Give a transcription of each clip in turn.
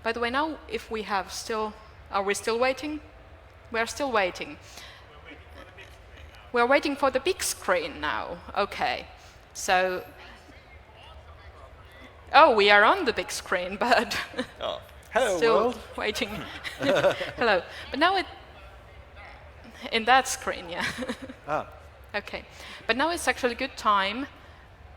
By the way, now if we have still, are we still waiting? We are still waiting. We're waiting for the big screen now. Okay, so. Oh, we are on the big screen, but Hello, still world. waiting. Hello, but now in that screen, yeah. Okay, but now it's actually a good time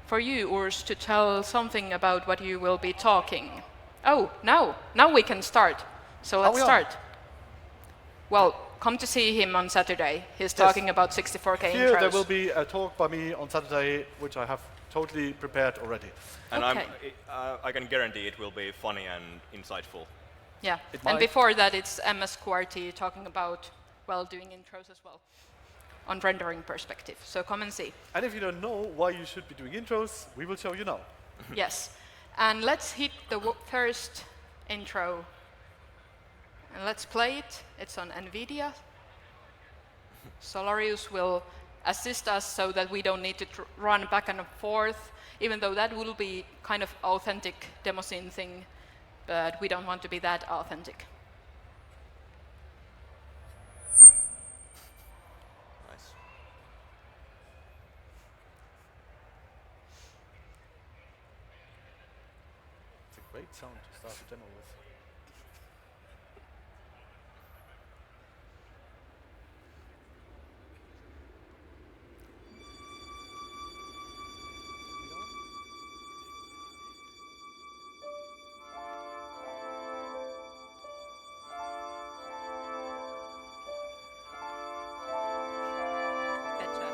for you, Urs, to tell something about what you will be talking. Oh, now we can start. So let's start. Well, come to see him on Saturday. He's talking about 64K Here intros. there will be a talk by me on Saturday, which I have totally prepared already. And Okay. I can guarantee it will be funny and insightful. Yeah, and before that it's MS QWERTY talking about, well, doing intros as well, on rendering perspective. So come and see. And if you don't know why you should be doing intros, we will show you now. Yes, and let's hit the first intro. And let's play it. It's on NVIDIA. Solarius will assist us so that we don't need to run back and forth, even though that will be kind of authentic demo scene thing, but we don't want to be that authentic. Nice. It's a great sound to start the demo with. Better.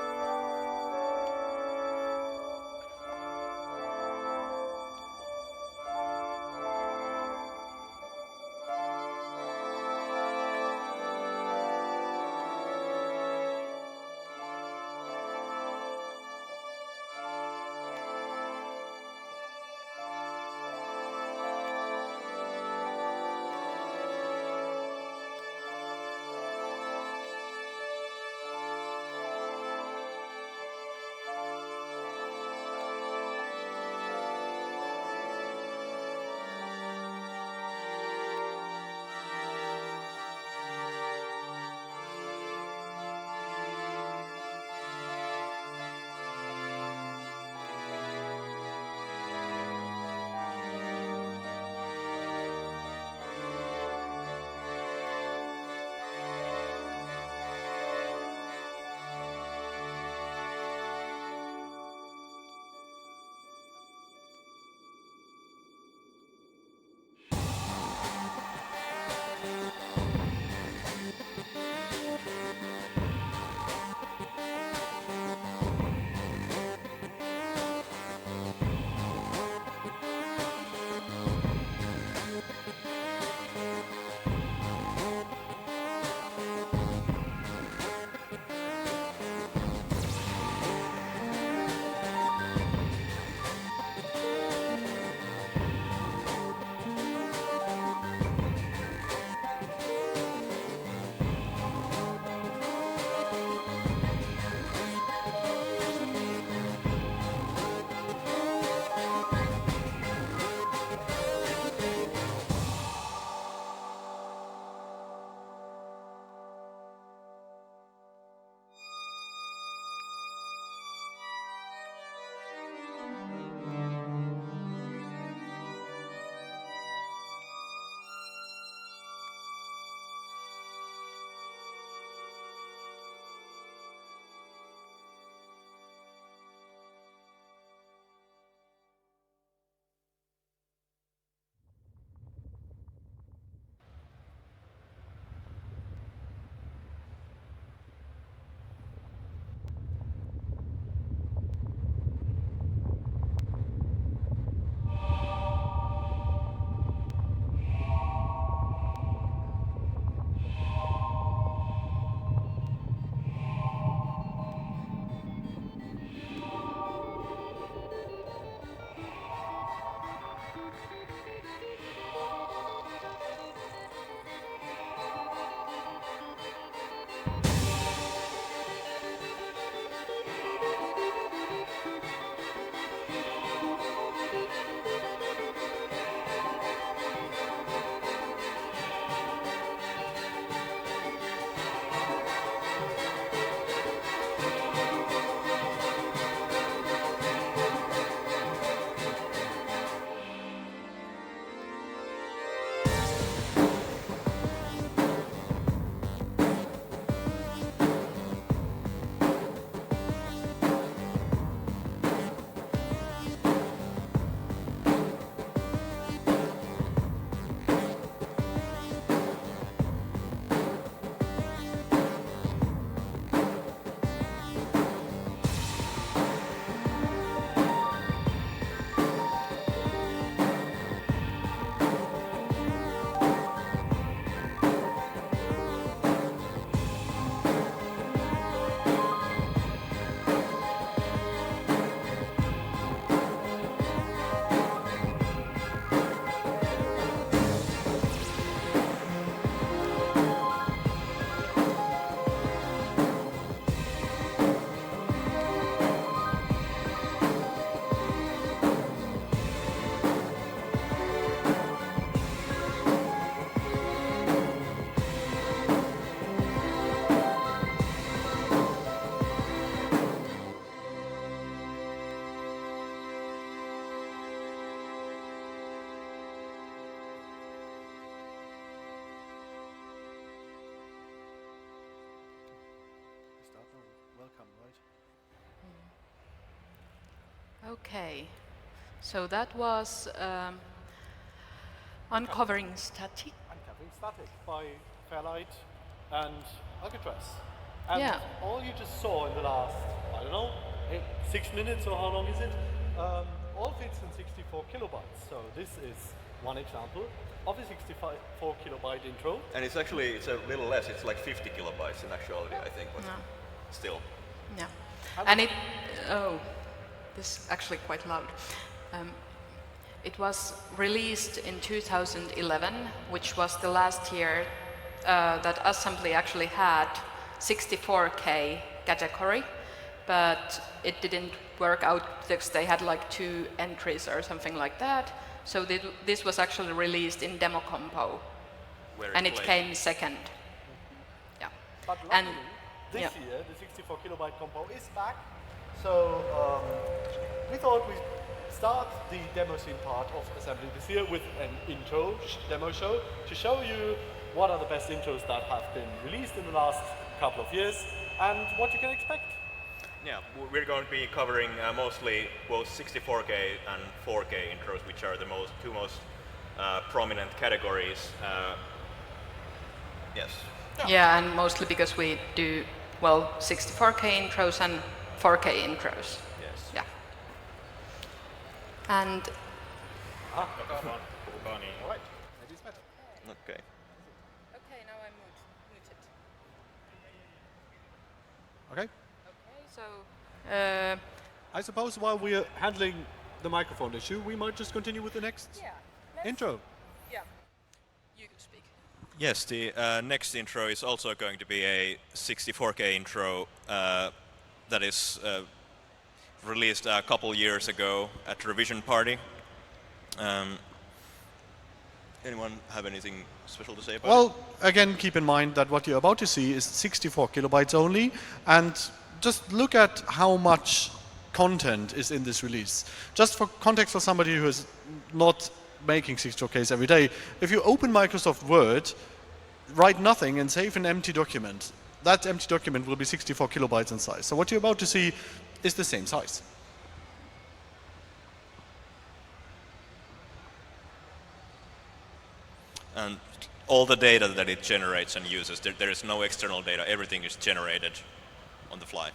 come, right? Okay, so that was uncovering static. Uncovering static by Fairlight and Alcatraz. And Yeah. all you just saw in the last, I don't know, 6 minutes or how long is it? All fits in 64 kilobytes. So this is one example of a 64 kilobyte intro. And it's a little less. It's like 50 kilobytes in actuality, I think, but still. Yeah, and this is actually quite loud. It was released in 2011, which was the last year that Assembly actually had 64K category, but it didn't work out because they had like 2 entries or something like that. So this was actually released in demo compo, and it came second. Yeah, but luckily, this year the 64 kilobyte compo is back. So we thought we'd start the demo scene part of Assembly this year with an intro demo show to show you what are the best intros that have been released in the last couple of years and what you can expect. Yeah, we're going to be covering mostly both 64K and 4K intros, which are the two most prominent categories. Yes. Yeah, and mostly because we do, well, 64K intros and 4K intros. Yes. Yeah. And All right, maybe it's better. Okay. okay, now I'm muted. Okay. Okay, so I suppose while we're handling the microphone issue, we might just continue with the next intro. Yeah, you can speak. Yes, the next intro is also going to be a 64K intro that is released a couple years ago at Revision Party. Anyone have anything special to say about it? Well, again, keep in mind that what you're about to see is 64 kilobytes only, and just look at how much content is in this release. Just for context for somebody who is not making 64Ks every day, if you open Microsoft Word, write nothing and save an empty document, that empty document will be 64 kilobytes in size. So what you're about to see is the same size. And all the data that it generates and uses, there is no external data. Everything is generated on the fly.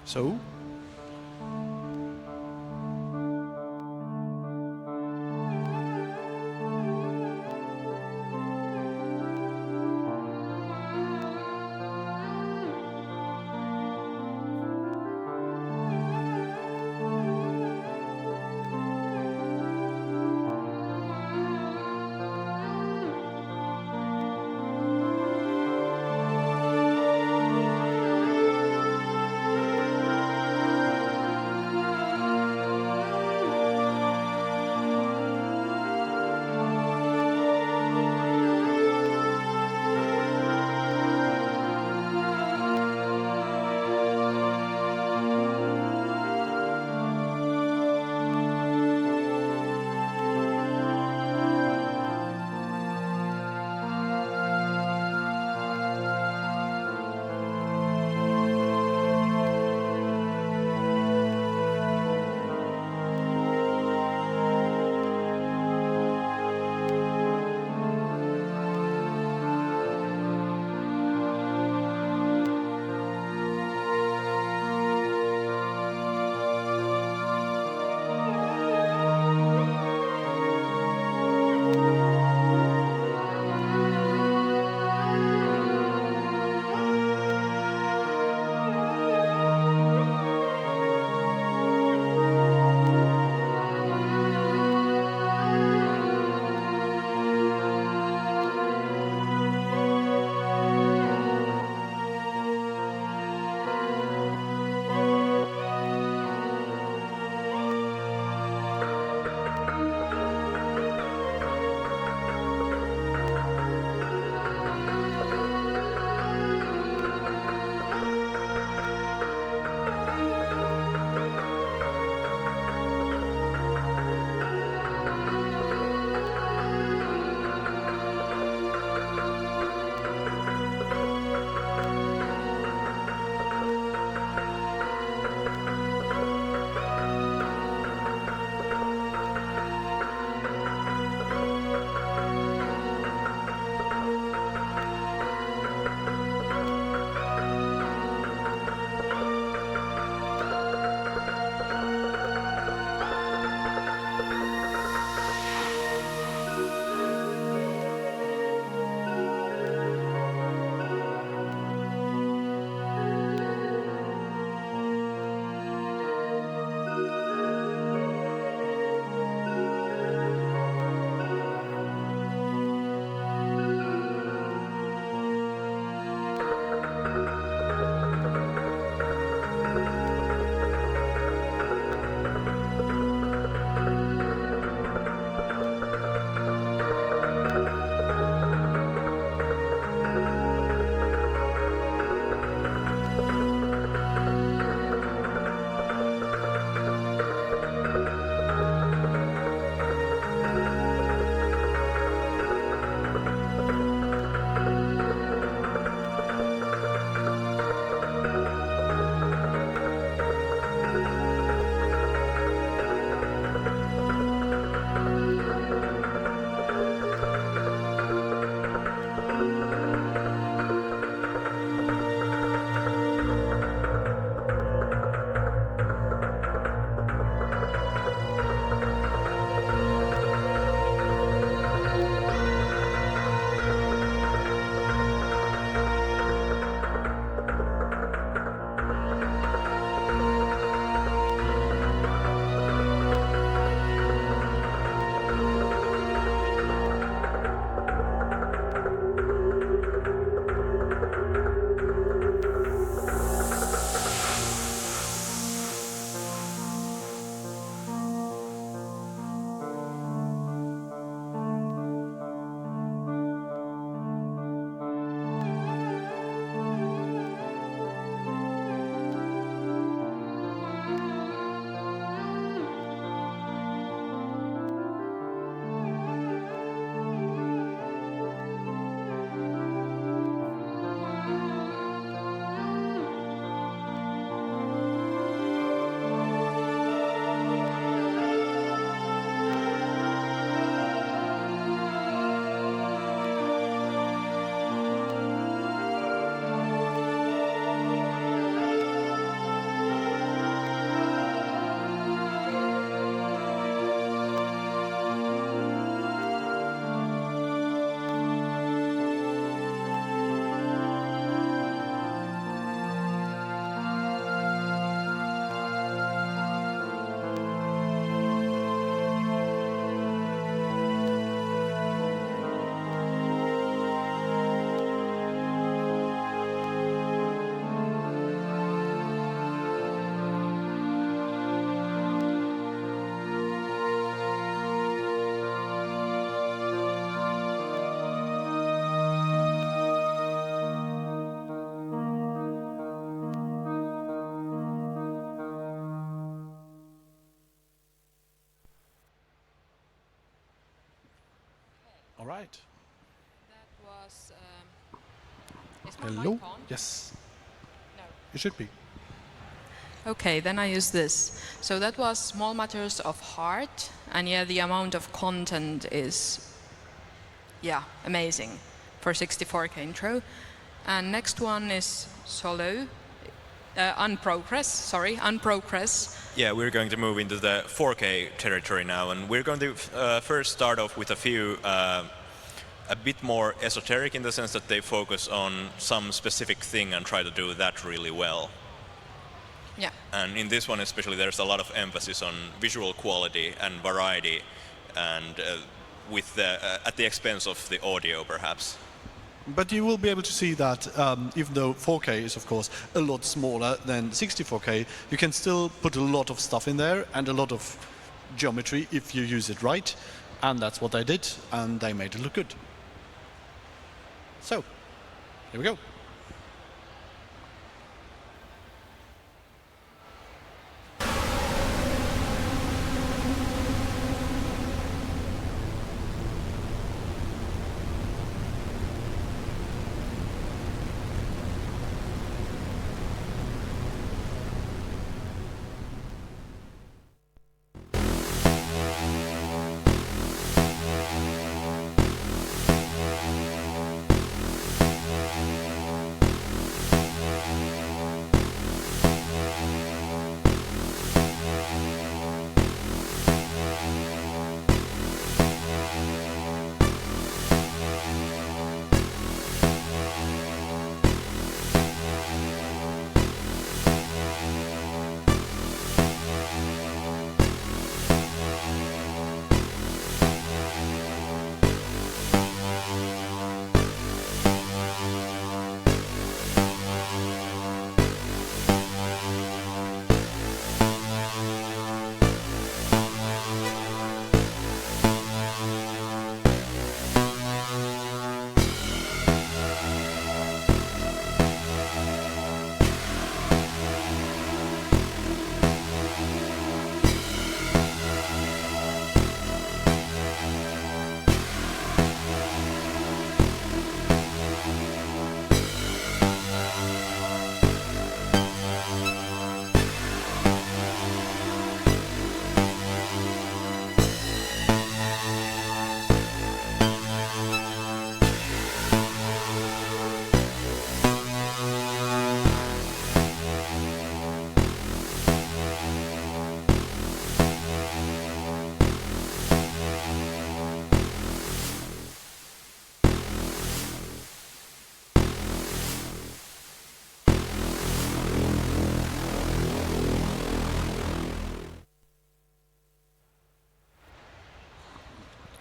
So, right. That was. Is my Hello? mic on? Yes, No. it should be. Okay, then I use this. So that was Small Matters of Heart, and yeah, the amount of content is, yeah, amazing for 64K intro. And next one is Solo, Unprogress. Yeah, we're going to move into the 4K territory now, and we're going to first start off with a few a bit more esoteric in the sense that they focus on some specific thing and try to do that really well. Yeah. And in this one especially, there's a lot of emphasis on visual quality and variety, and with at the expense of the audio, perhaps. But you will be able to see that even though 4K is of course a lot smaller than 64K, you can still put a lot of stuff in there and a lot of geometry if you use it right. And that's what they did, and they made it look good. So, here we go.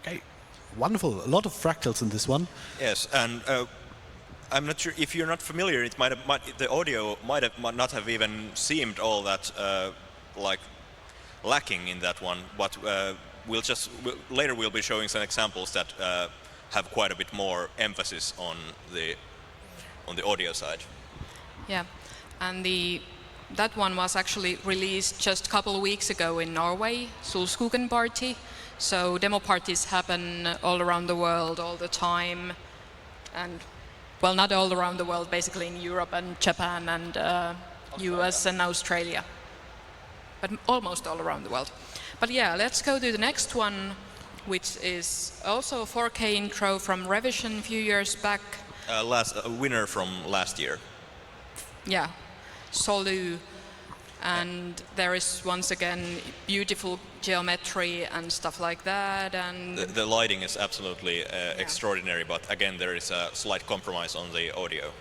Okay, wonderful. A lot of fractals in this one. Yes, and I'm not sure if you're not familiar. It the audio might not have even seemed all that like lacking in that one. But later we'll be showing some examples that have quite a bit more emphasis on the audio side. Yeah, and that one was actually released just a couple of weeks ago in Norway, Solskogen party. So demo parties happen all around the world all the time, and well, not all around the world, basically in Europe and Japan and US and Australia, but almost all around the world. But yeah, let's go to the next one, which is also a 4K intro from Revision a few years back. Winner from last year. Yeah, Solu, and there is once again beautiful geometry and stuff like that, and The lighting is absolutely extraordinary, but again there is a slight compromise on the audio.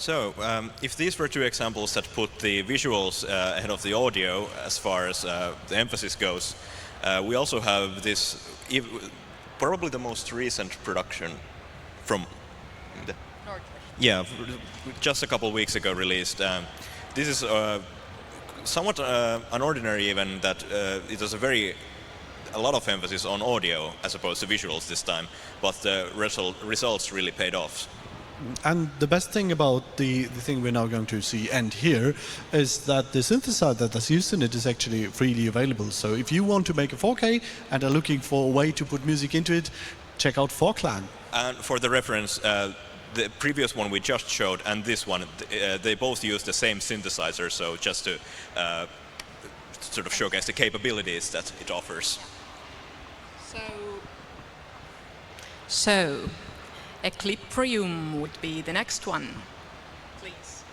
So, if these were two examples that put the visuals ahead of the audio as far as the emphasis goes, we also have this, probably the most recent production from the, yeah, just a couple of weeks ago released. This is somewhat an ordinary event that it was a lot of emphasis on audio as opposed to visuals this time, but the results really paid off. And the best thing about the thing we're now going to see and hear is that the synthesizer that's used in it is actually freely available. So if you want to make a 4K and are looking for a way to put music into it, check out 4Clan. And for the reference, the previous one we just showed and this one, they both use the same synthesizer, so just to sort of showcase the capabilities that it offers. So Equilibrium would be the next one. Please.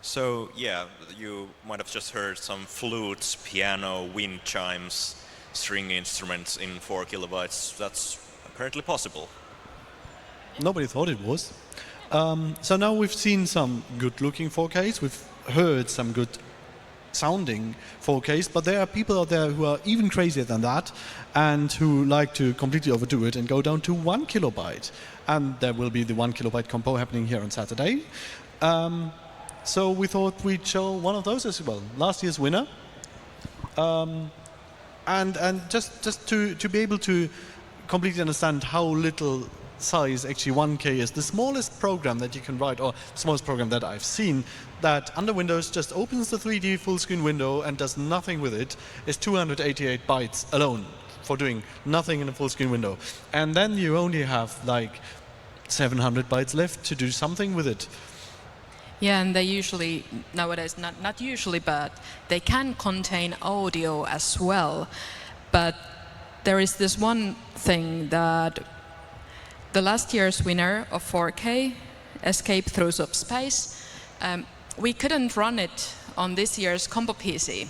So yeah, you might have just heard some flutes, piano, wind chimes, string instruments in 4 kilobytes. That's apparently possible. Nobody thought it was. So now we've seen some good-looking 4Ks. We've heard some good sounding 4Ks, but there are people out there who are even crazier than that and who like to completely overdo it and go down to 1 kilobyte. And there will be the 1 kilobyte compo happening here on Saturday. So we thought we'd show one of those as well. Last year's winner. And just to be able to completely understand how little size actually 1K is, the smallest program that you can write, or smallest program that I've seen, that under Windows just opens the 3D full screen window and does nothing with it, is 288 bytes alone for doing nothing in a full screen window. And then you only have like 700 bytes left to do something with it. Yeah, and they usually, nowadays, not usually, but they can contain audio as well. But there is this one thing that the last year's winner of 4K, Escape Through Subspace, we couldn't run it on this year's combo PC.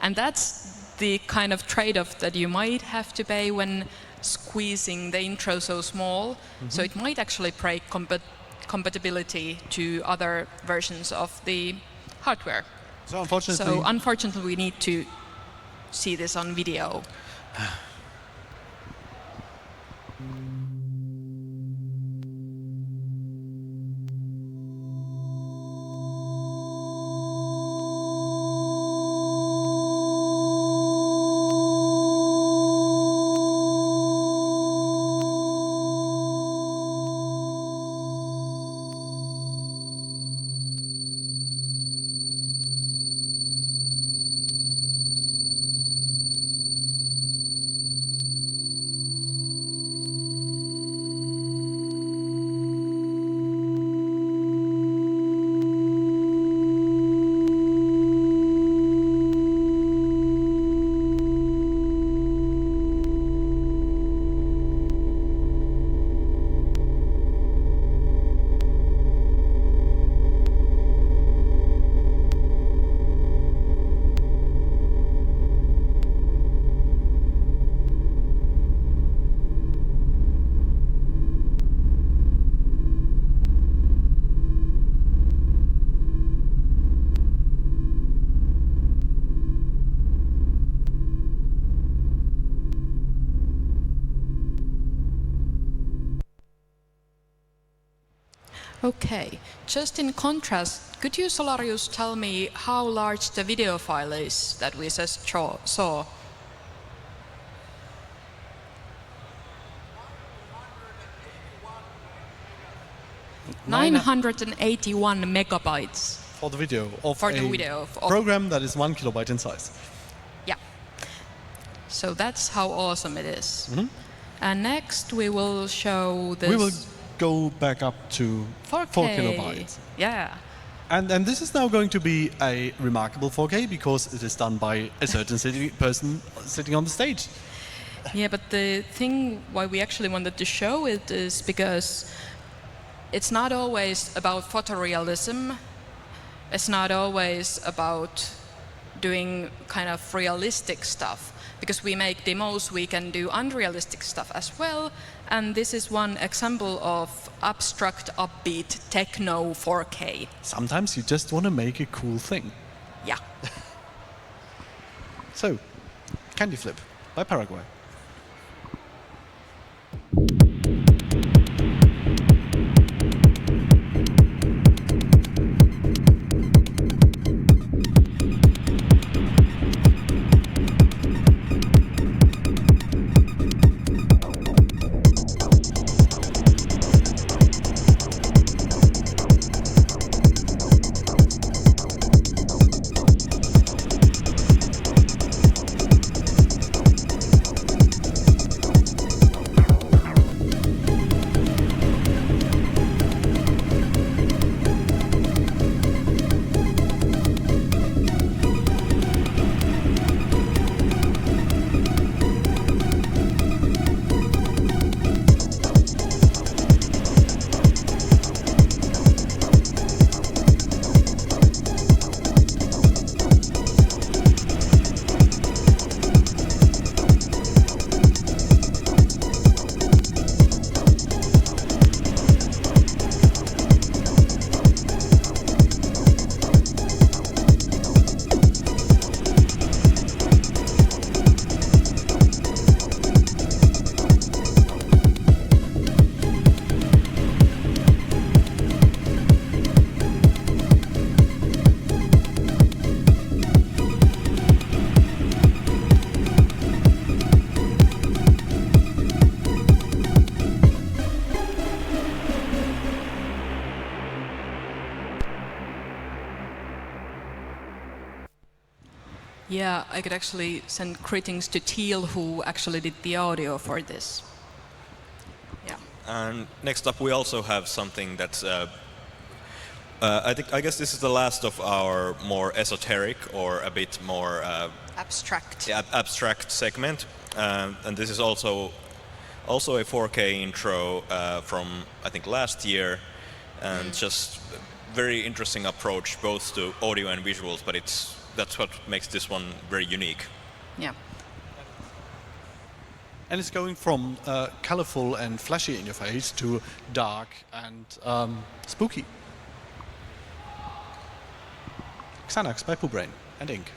And that's the kind of trade-off that you might have to pay when squeezing the intro so small. So it might actually break compatibility to other versions of the hardware. So unfortunately, we need to see this on video. Okay, just in contrast, could you, Solarius, tell me how large the video file is that we just saw? $981 megabytes. For the video of a program that is 1 kilobyte in size. Yeah. So that's how awesome it is. And next we will show this. We will go back up to 4 kilobytes. Yeah. And this is now going to be a remarkable 4K because it is done by a certain person sitting on the stage. Yeah, but the thing why we actually wanted to show it is because it's not always about photorealism. It's not always about doing kind of realistic stuff. Because we make demos, we can do unrealistic stuff as well. And this is one example of abstract, upbeat, techno 4K. Sometimes you just want to make a cool thing. Yeah. So, Candy Flip by Paraguay. Yeah, I could actually send greetings to Teal, who actually did the audio for this. Yeah. And next up, we also have something that's. I guess this is the last of our more esoteric or a bit more Abstract. abstract segment, and this is also a 4K intro from I think last year, and just very interesting approach both to audio and visuals. But that's what makes this one very unique. Yeah. And it's going from colorful and flashy in your face to dark and spooky. Xanax by Poobrain and Ink.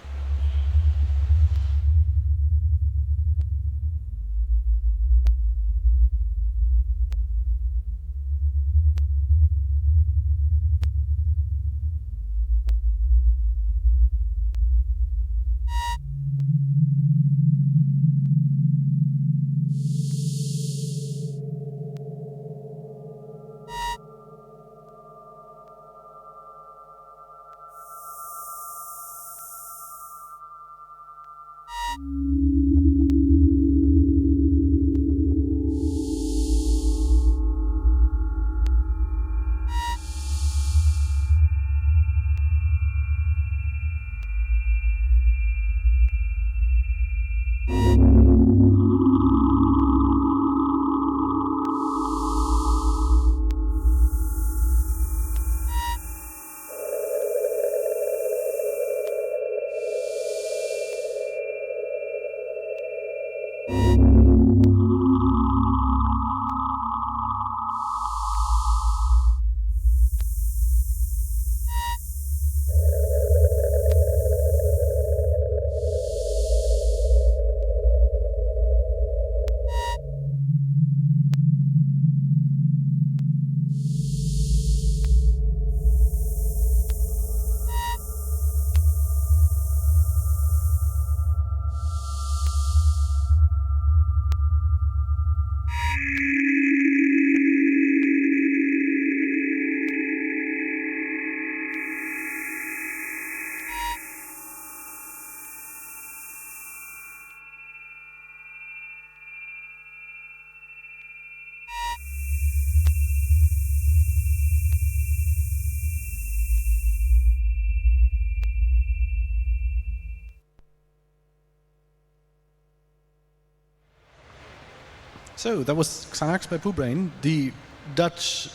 So that was Xanax by Poobrain, the Dutch,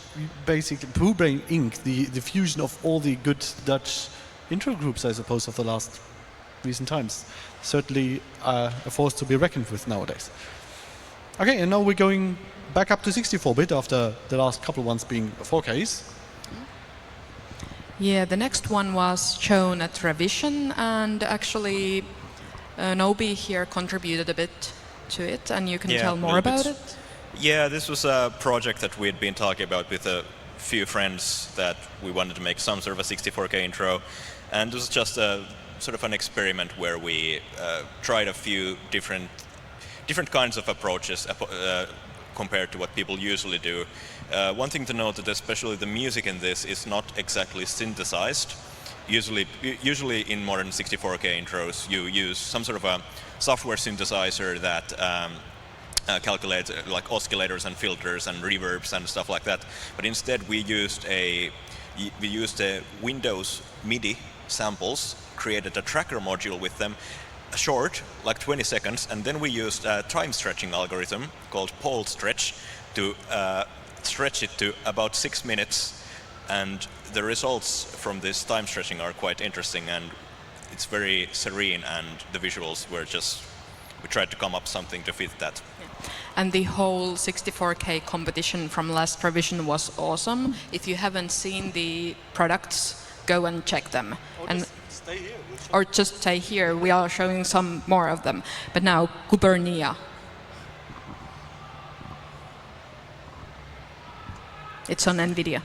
basically Poobrain Inc., the fusion of all the good Dutch intro groups, I suppose, of the last recent times. Certainly a force to be reckoned with nowadays. Okay, and now we're going back up to 64-bit after the last couple of ones being 4Ks. Yeah, the next one was shown at Revision, and actually Noby here contributed a bit to it, and you can tell more about it. Yeah, this was a project that we had been talking about with a few friends, that we wanted to make some sort of a 64K intro, and this was just a sort of an experiment where we tried a few different kinds of approaches compared to what people usually do. One thing to note that especially the music in this is not exactly synthesized. Usually in modern 64K intros, you use some sort of a software synthesizer that calculates like oscillators and filters and reverbs and stuff like that. But instead, we used a Windows MIDI samples, created a tracker module with them, short, like 20 seconds, and then we used a time stretching algorithm called pole stretch to stretch it to about 6 minutes. And the results from this time stretching are quite interesting, and it's very serene, and the visuals were just, we tried to come up something to fit that. Yeah. And the whole 64K competition from last revision was awesome. If you haven't seen the products, go and check them. Just stay here. Or just stay here, we are showing some more of them. But now, Gubernia. It's on NVIDIA.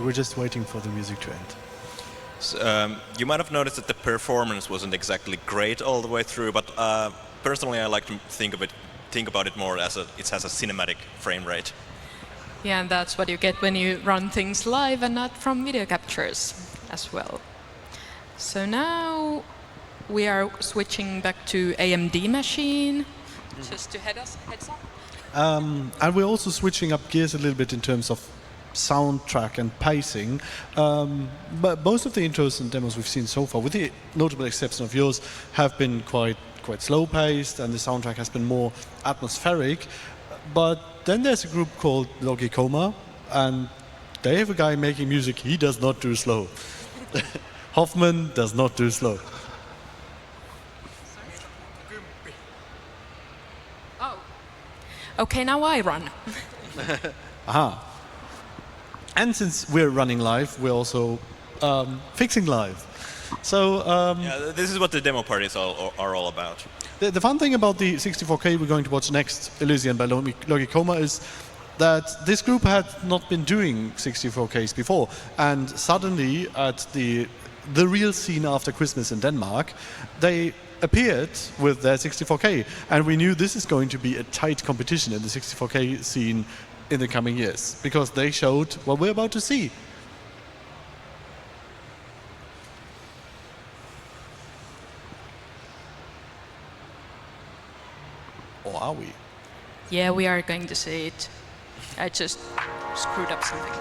We're just waiting for the music to end. So, you might have noticed that the performance wasn't exactly great all the way through, but personally I like to think about it more as it has a cinematic frame rate. Yeah, and that's what you get when you run things live and not from video captures as well. So now we are switching back to AMD machine, just to heads up. And we're also switching up gears a little bit in terms of soundtrack and pacing. But most of the intros and demos we've seen so far, with the notable exception of yours, have been quite slow paced, and the soundtrack has been more atmospheric. But then there's a group called Logicoma, and they have a guy making music. He does not do slow. Hoffman does not do slow. Oh. Okay, now I run. Aha. And since we're running live, we're also fixing live. So Yeah, this is what the demo parties are all about. the fun thing about the 64K we're going to watch next, Elysian by Logicoma, is that this group had not been doing 64Ks before, and suddenly at the real scene after Christmas in Denmark, they appeared with their 64K, and we knew this is going to be a tight competition in the 64K scene in the coming years, because they showed what we're about to see. Or are we? Yeah, we are going to see it. I just screwed up something.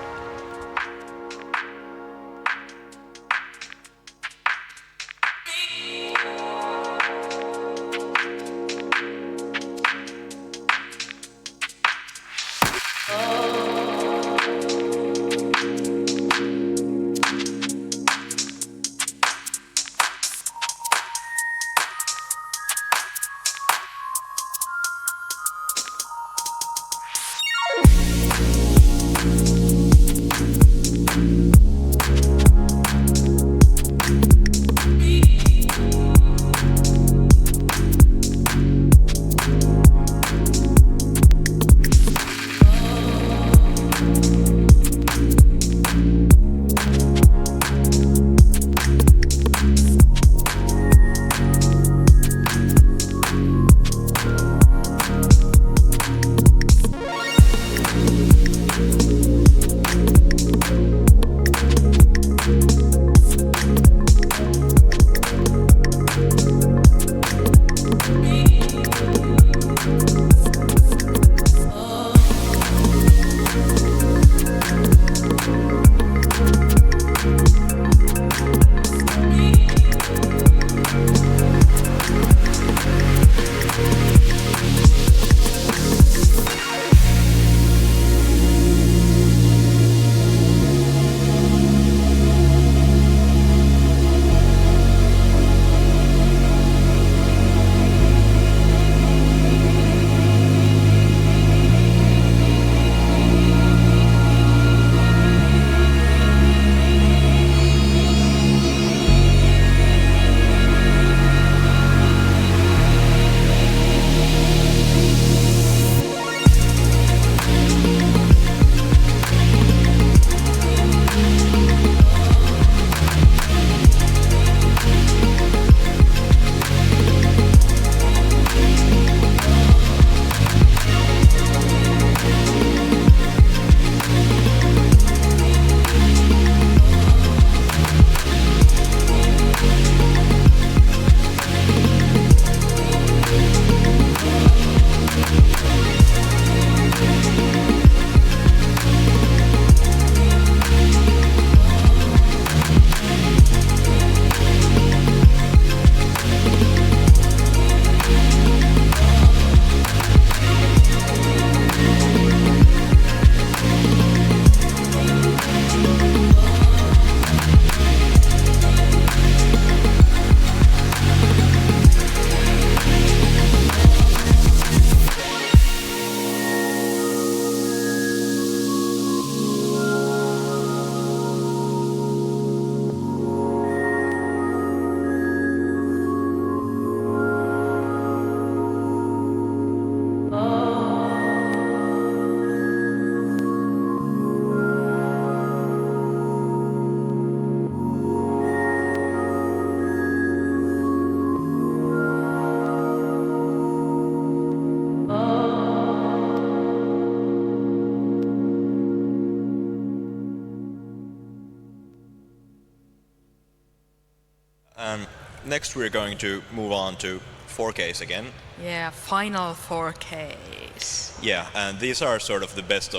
next we're going to move on to 4Ks again. Yeah, final 4Ks. Yeah, and these are sort of the best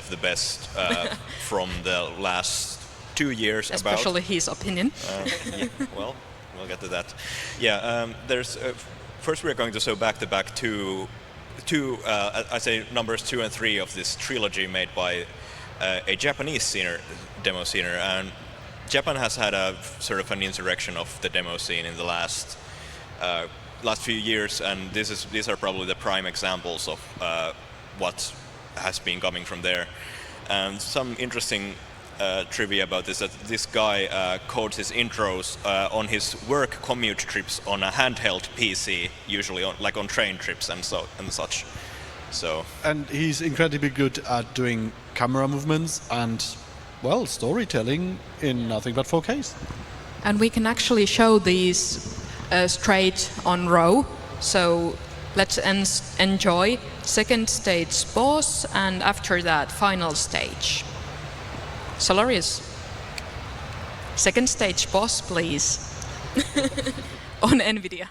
from the last 2 years. Especially his opinion. Yeah, well, we'll get to that. Yeah, there's first we're going to show back-to-back two I say numbers 2 and 3 of this trilogy made by a Japanese demo scener, and Japan has had a sort of an insurrection of the demo scene in the last few years, and these are probably the prime examples of what has been coming from there. And some interesting trivia about this, that this guy codes his intros on his work commute trips on a handheld PC, usually on train trips and such. So. And he's incredibly good at doing camera movements and, well, storytelling in nothing but 4Ks. And we can actually show these straight on row. So let's enjoy second stage boss, and after that final stage. Solarius, second stage boss, please. On NVIDIA.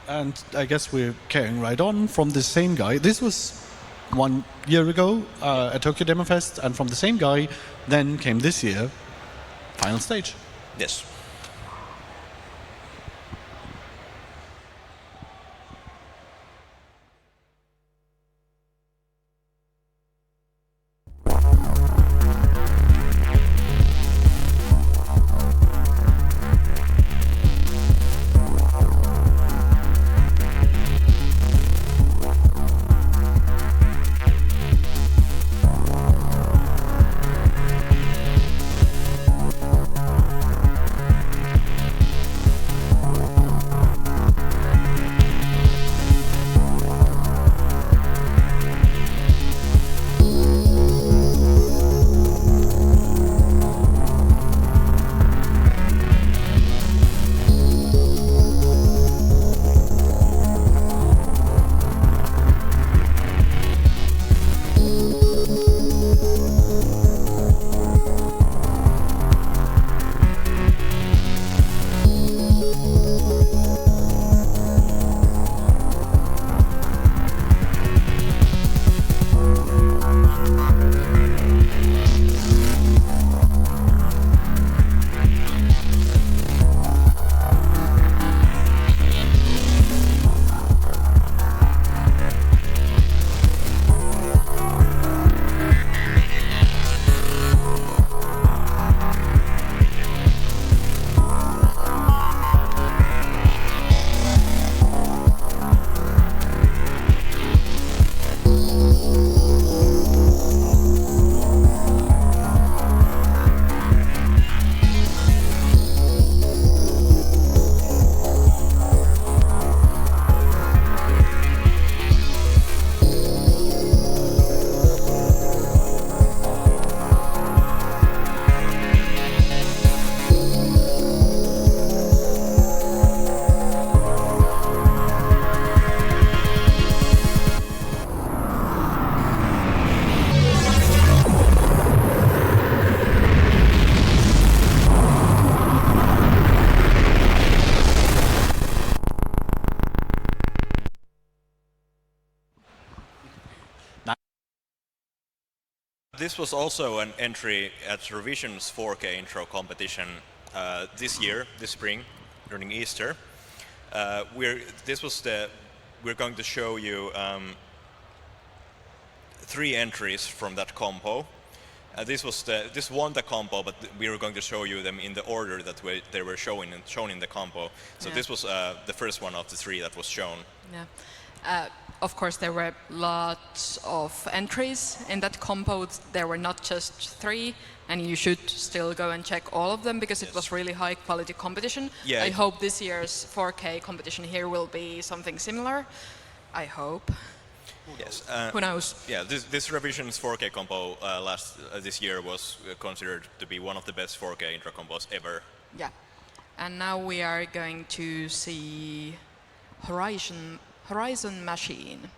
And I guess we're carrying right on from the same guy. This was 1 year ago at Tokyo Demo Fest, and from the same guy then came this year, final stage. Yes. This was also an entry at Revision's 4K intro competition this year, this spring, during Easter. We're going to show you 3 entries from that compo. This won the compo, but we were going to show you them in the order that they were shown in the compo. So this was the first one of the 3 that was shown. Yeah. Of course, there were lots of entries in that compo. There were not just 3, and you should still go and check all of them because it was really high quality competition. Yeah, I hope this year's 4K competition here will be something similar. I hope. Yes. Who knows? Yeah, this Revision's 4K compo this year was considered to be one of the best 4K intro combos ever. Yeah. And now we are going to see Horizon Machine.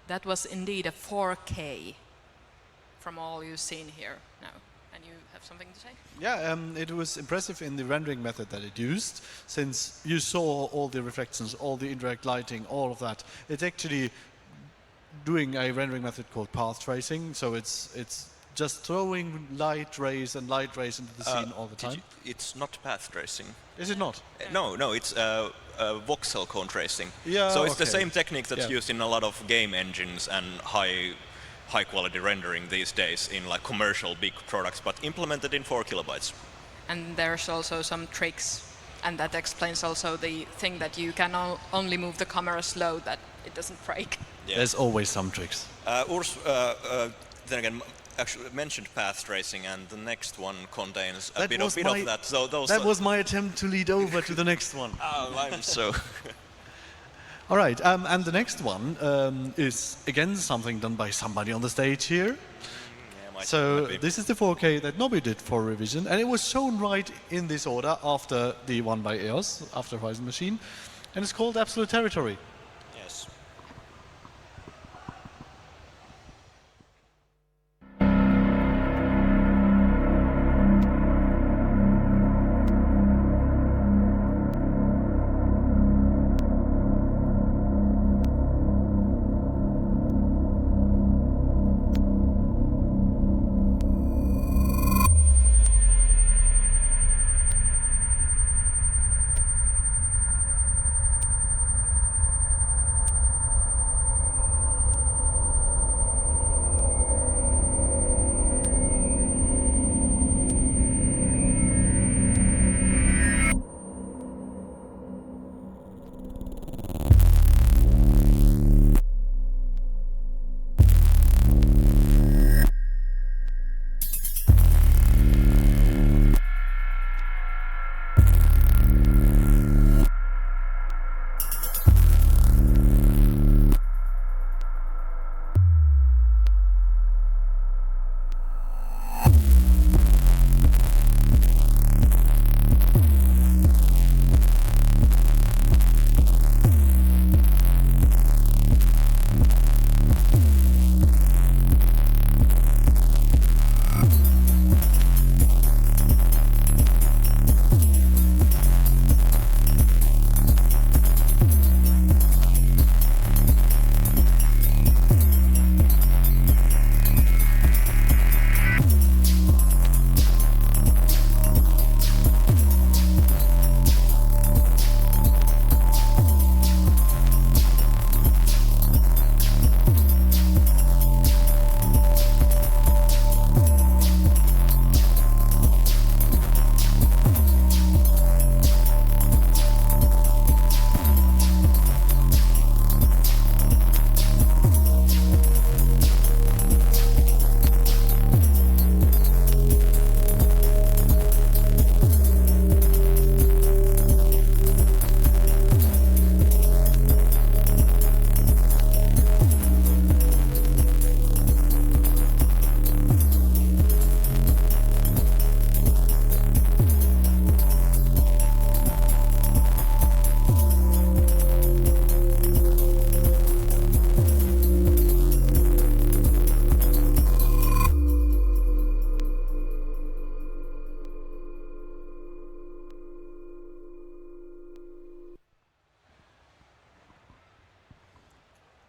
That was indeed a 4K from all you've seen here now. And you have something to say? Yeah, it was impressive in the rendering method that it used, since you saw all the reflections, all the indirect lighting, all of that. It's actually doing a rendering method called path tracing, so it's just throwing light rays and light rays into the scene all the time. It's not path tracing. Is it not? No, it's voxel cone tracing. Yeah, so it's the okay. same technique that's used in a lot of game engines and high quality rendering these days in like commercial big products, but implemented in 4 kilobytes. And there's also some tricks, and that explains also the thing that you can only move the camera slow, that it doesn't break. Yeah. There's always some tricks. Urs, then again, actually mentioned path tracing, and the next one contains a bit of that. So that was my attempt to lead over to the next one. Oh, I'm so. All right, and the next one is again something done by somebody on the stage here. So this is the 4K that Noby did for Revision, and it was shown right in this order after the one by EOS, after Horizon Machine, and it's called Absolute Territory. Yes.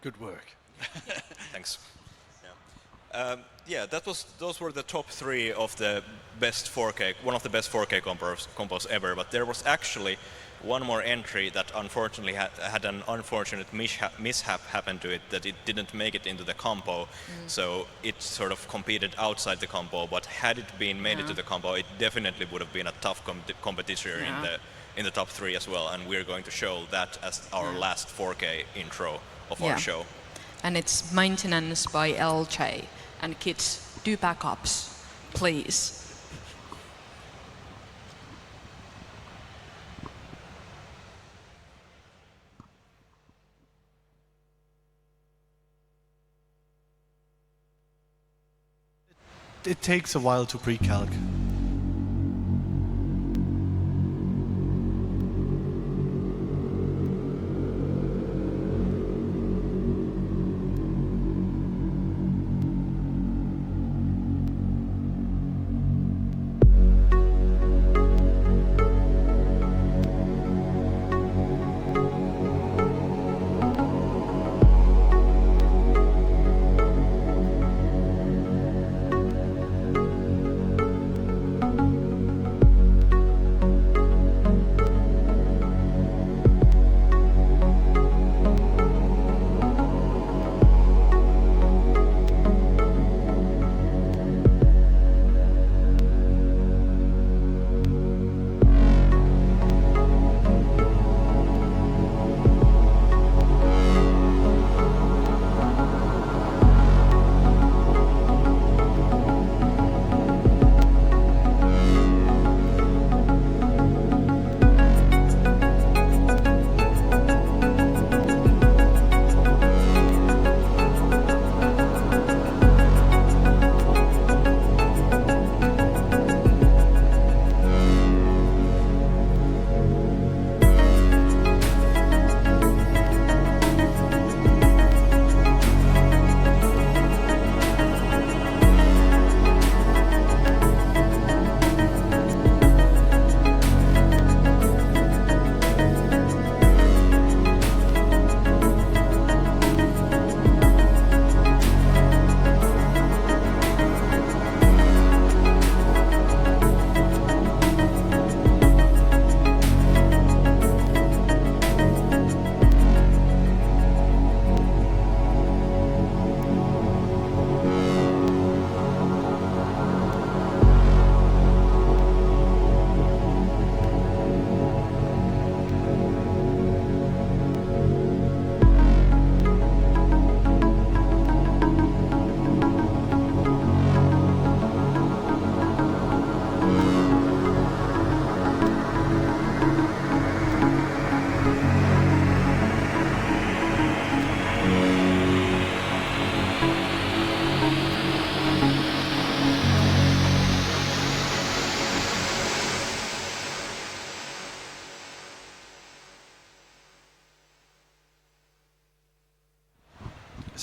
Good work. Thanks. Yeah, those were the top 3 of the best 4K, one of the best 4K compos ever. But there was actually one more entry that unfortunately had an unfortunate mishap happen to it, that it didn't make it into the compo. So it sort of competed outside the compo. But had it been made it to the compo, it definitely would have been a tough competitor in the top 3 as well. And we're going to show that as our last 4K intro of our show. And it's maintenance by LJ. And kids, do backups, please. It takes a while to pre-calc.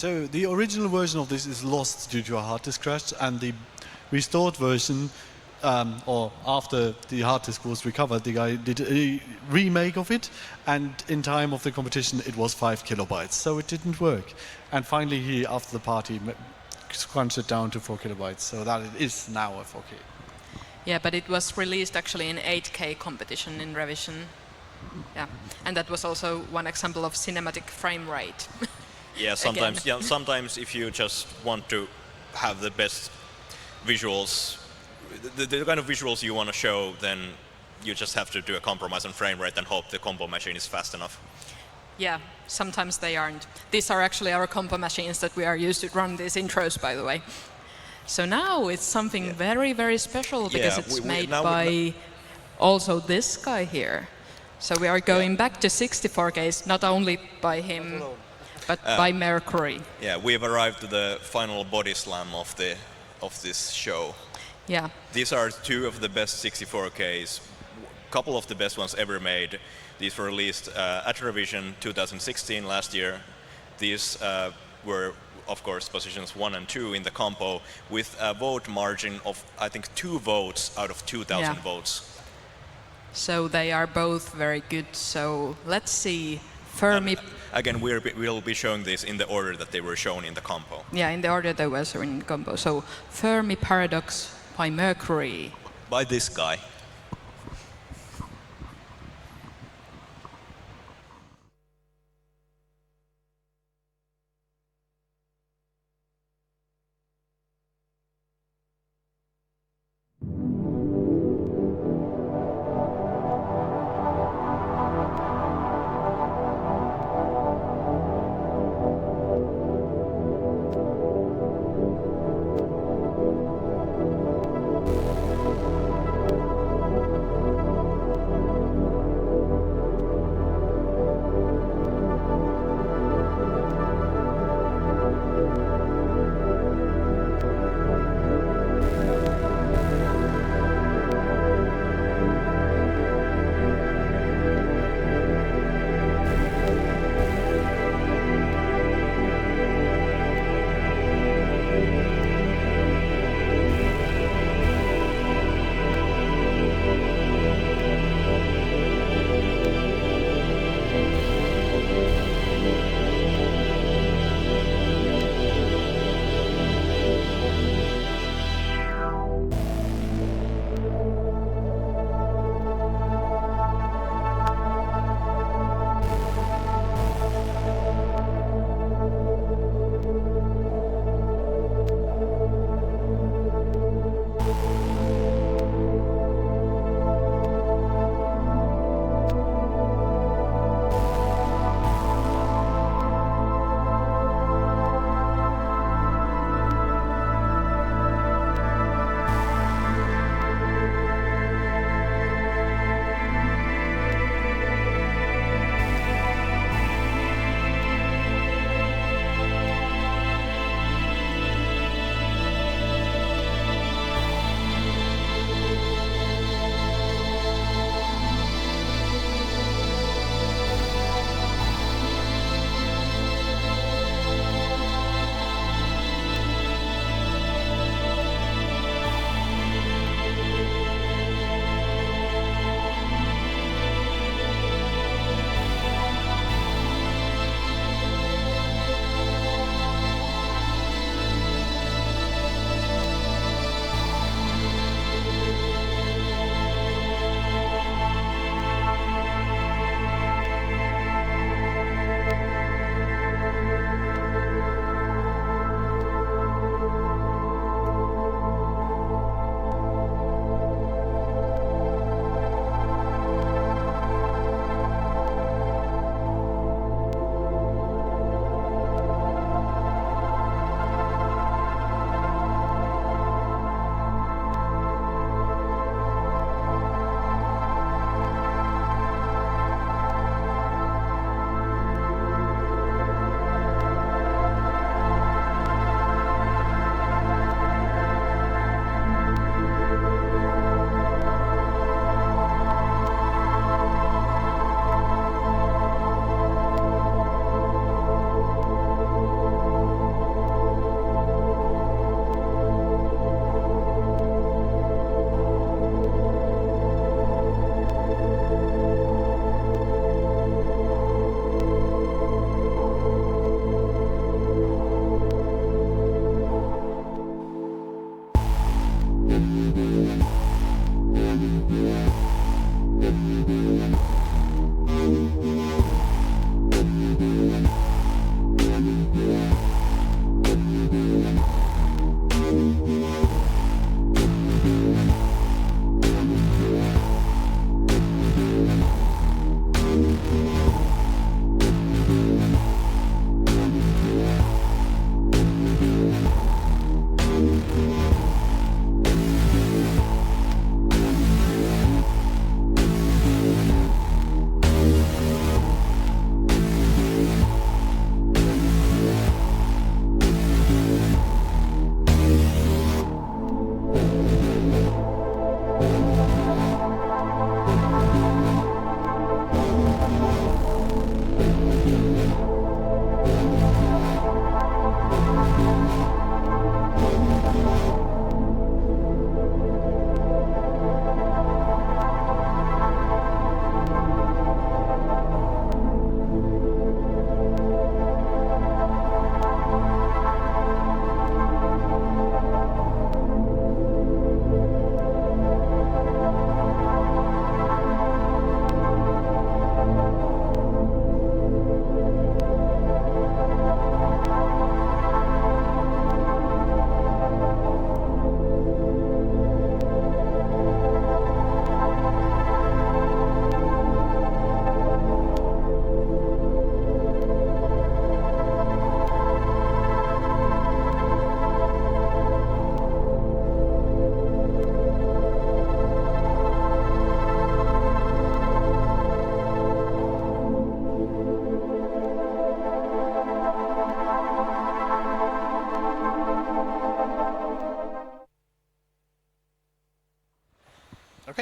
So the original version of this is lost due to a hard disk crash, and the restored version, or after the hard disk was recovered, the guy did a remake of it, and in time of the competition it was 5 kilobytes, so it didn't work. And finally he, after the party, crunched it down to 4 kilobytes, so that it is now a 4K. Yeah, but it was released actually in 8K competition in revision. Yeah, and that was also one example of cinematic frame rate. Yeah, sometimes. Yeah, sometimes if you just want to have the best visuals, the kind of visuals you want to show, then you just have to do a compromise on frame rate and hope the combo machine is fast enough. Yeah, sometimes they aren't. These are actually our combo machines that we are used to run these intros, by the way. So now it's something very, very special because it's made by also this guy here. So we are going back to 64Ks, not only by him, but by Mercury. Yeah, we've arrived to the final body slam of this show. Yeah. These are two of the best 64Ks, a couple of the best ones ever made. These were released at Revision 2016 last year. These were, of course, positions 1 and 2 in the compo with a vote margin of, I think, 2 votes out of 2,000 votes. So they are both very good. So let's see Fermi. Again, we'll be showing this in the order that they were shown in the compo. Yeah, in the order they were shown in the compo. So Fermi paradox by Mercury. By this guy.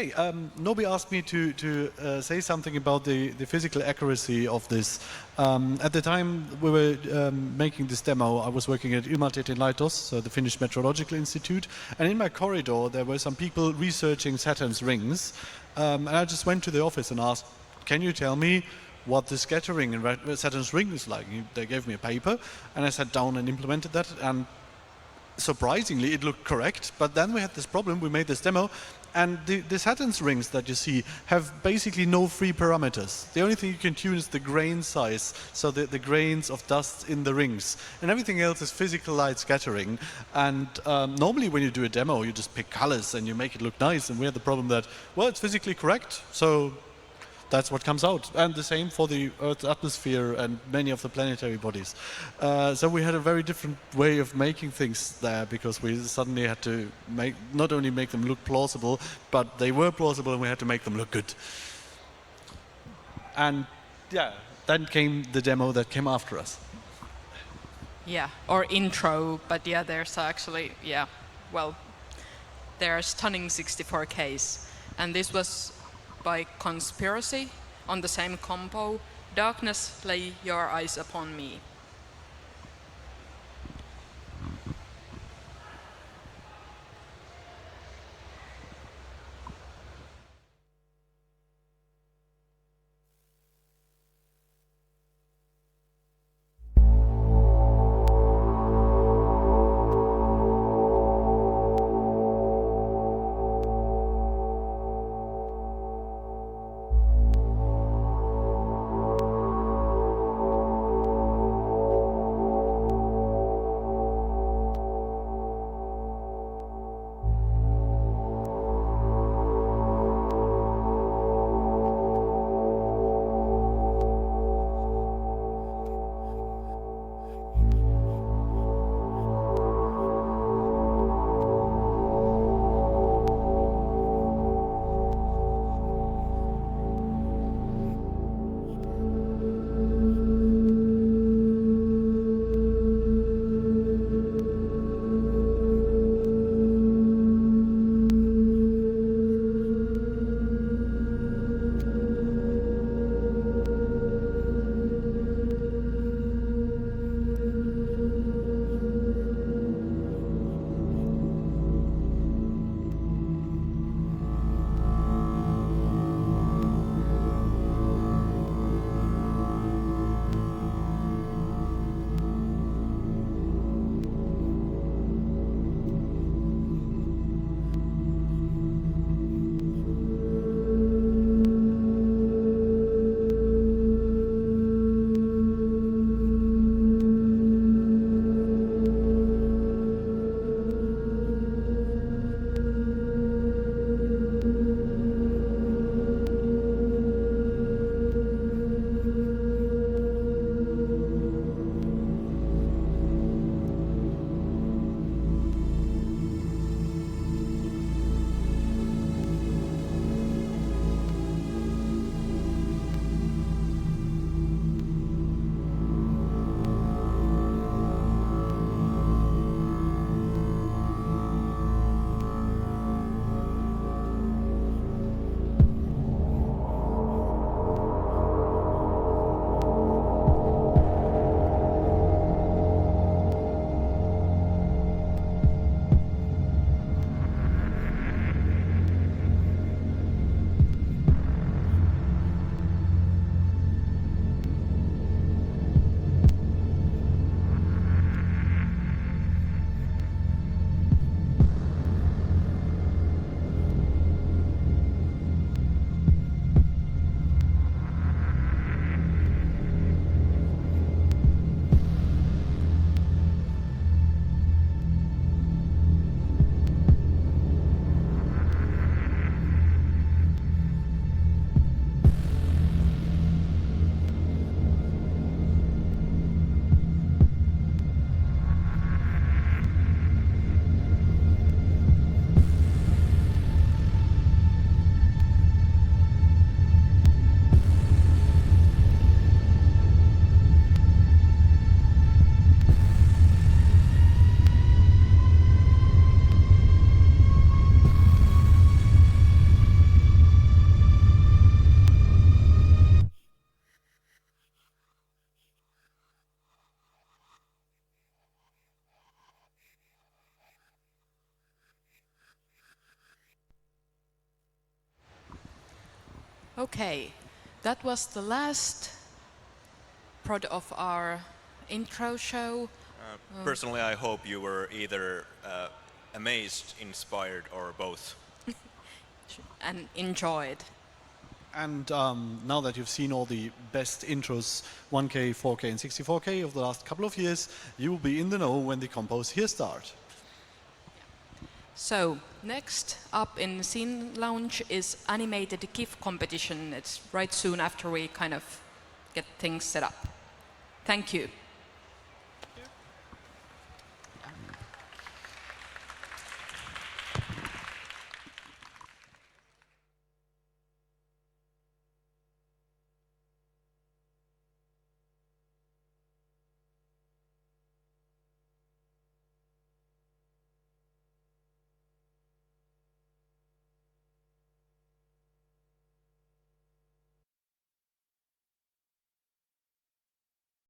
Hey, Noby asked me to say something about the physical accuracy of this. At the time we were making this demo, I was working at Universitetin Laitos, so the Finnish Meteorological Institute, and in my corridor there were some people researching Saturn's rings, and I just went to the office and asked, can you tell me what the scattering in Saturn's ring is like? They gave me a paper, and I sat down and implemented that, and surprisingly it looked correct. But then we had this problem, we made this demo, and the Saturn's rings that you see have basically no free parameters. The only thing you can tune is the grain size, so the grains of dust in the rings, and everything else is physical light scattering. And normally when you do a demo you just pick colors and you make it look nice, and we had the problem that, well, it's physically correct, so that's what comes out. And the same for the Earth's atmosphere and many of the planetary bodies. So we had a very different way of making things there, because we suddenly had to not only make them look plausible, but they were plausible, and we had to make them look good. And yeah, then came the demo that came after us. Yeah, or intro, but yeah, there's actually, yeah, well, there are stunning 64Ks, and this was by Conspiracy on the same compo, Darkness, Lay Your Eyes Upon Me. Okay, that was the last prod of our intro show. Personally, I hope you were either amazed, inspired, or both. And enjoyed. And now that you've seen all the best intros, 1K, 4K and 64K of the last couple of years, you will be in the know when the compos here start. So, next up in Scene Lounge is animated GIF competition. It's right soon after we kind of get things set up. Thank you.